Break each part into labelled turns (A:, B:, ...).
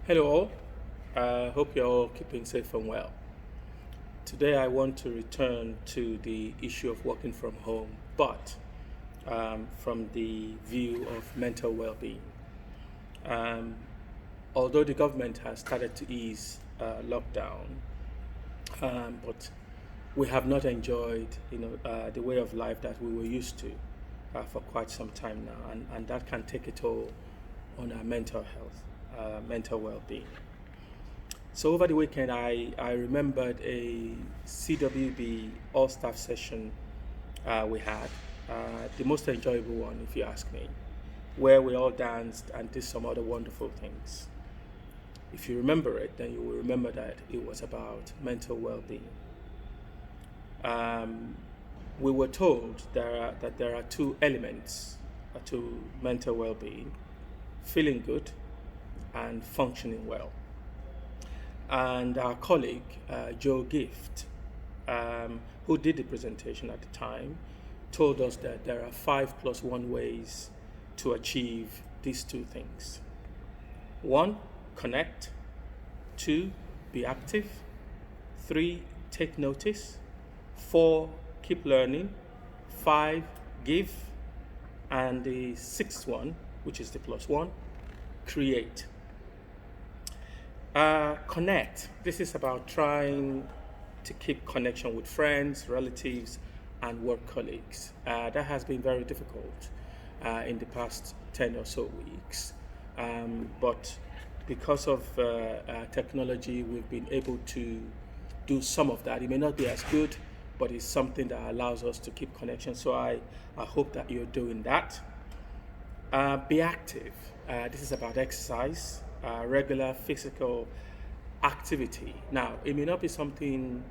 A: Hello all. Hope you're all keeping safe and well. Today I want to return to the issue of working from home, but from the view of mental well-being. Um, Although the government has started to ease lockdown, but we have not enjoyed, the way of life that we were used to for quite some time now, and that can take a toll on our mental health, mental well-being. So over the weekend, I remembered a CWB all staff session we had, the most enjoyable one, if you ask me, where we all danced and did some other wonderful things. If you remember it, then you will remember that it was about mental well being. Um, we were told that there are two elements to mental well being: feeling good and functioning well. And our colleague, Joe Gift, who did the presentation at the time, told us that there are 5+1 ways to achieve these two things. One, connect. Two, be active. Three, take notice. Four, keep learning. Five, give. And the sixth one, which is the plus one, create. Connect. This is about trying to keep connection with friends, relatives, and work colleagues. That has been very difficult in the past 10 or so weeks. But because of technology, we've been able to do some of that. It may not be as good, but it's something that allows us to keep connection. So I hope that you're doing that. Be active. This is about exercise, regular physical activity. Now, it may not be something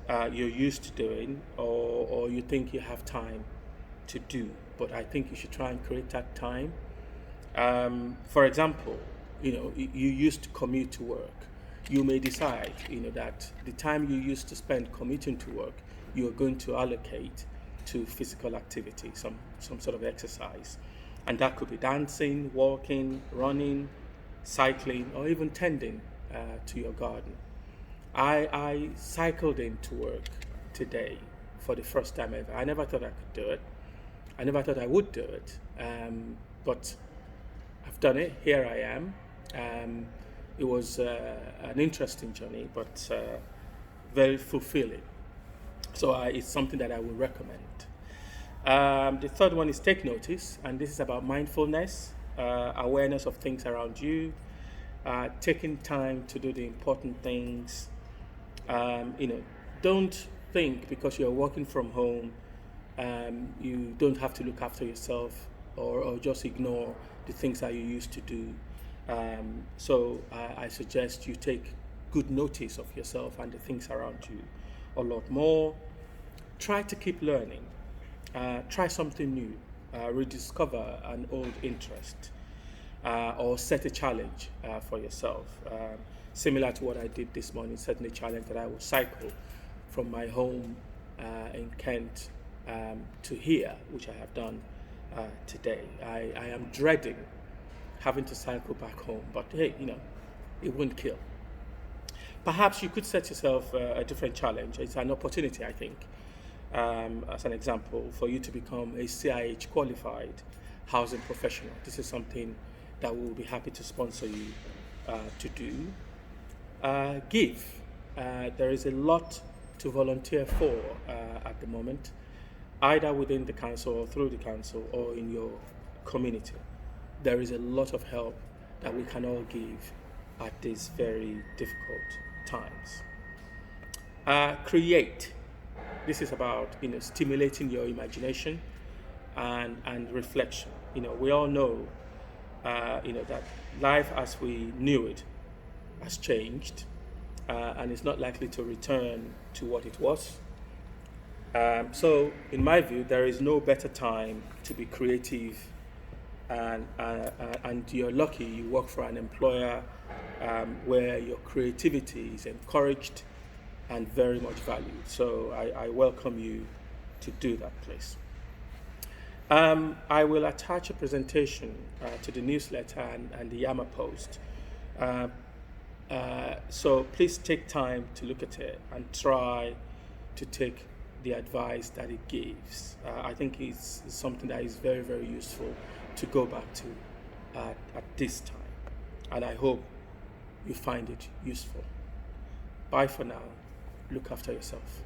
A: you're used to doing or you think you have time to do, but I think you should try and create that time. For example, you used to commute to work. You may decide, that the time you used to spend commuting to work, you are going to allocate to physical activity, some sort of exercise. And that could be dancing, walking, running, cycling, or even tending to your garden. I cycled into work today for the first time ever. I never thought I could do it. I never thought I would do it. But I've done it. Here I am. It was an interesting journey, but very fulfilling. So it's something that I would recommend. The third one is take notice, and this is about mindfulness, awareness of things around you, taking time to do the important things. Don't think because you're working from home, you don't have to look after yourself or just ignore the things that you used to do. So I suggest you take good notice of yourself and the things around you a lot more. Try to keep learning. Try something new. Rediscover an old interest. Or set a challenge for yourself. Similar to what I did this morning, setting a challenge that I will cycle from my home in Kent to here, which I have done today. I am dreading having to cycle back home, but hey, it won't kill. Perhaps you could set yourself a different challenge. It's an opportunity, I think, as an example, for you to become a CIH qualified housing professional. This is something that we will be happy to sponsor you to do. Give. There is a lot to volunteer for at the moment, either within the council or through the council or in your community. There is a lot of help that we can all give at these very difficult times. Create. This is about stimulating your imagination and reflection. We all know that life as we knew it has changed, and it's not likely to return to what it was. So, in my view, there is no better time to be creative, and you're lucky you work for an employer where your creativity is encouraged and very much valued. So, I welcome you to do that, please. I will attach a presentation to the newsletter and the Yama post. So please take time to look at it and try to take the advice that it gives. I think it's something that is very, very useful to go back to at this time. And I hope you find it useful. Bye for now. Look after yourself.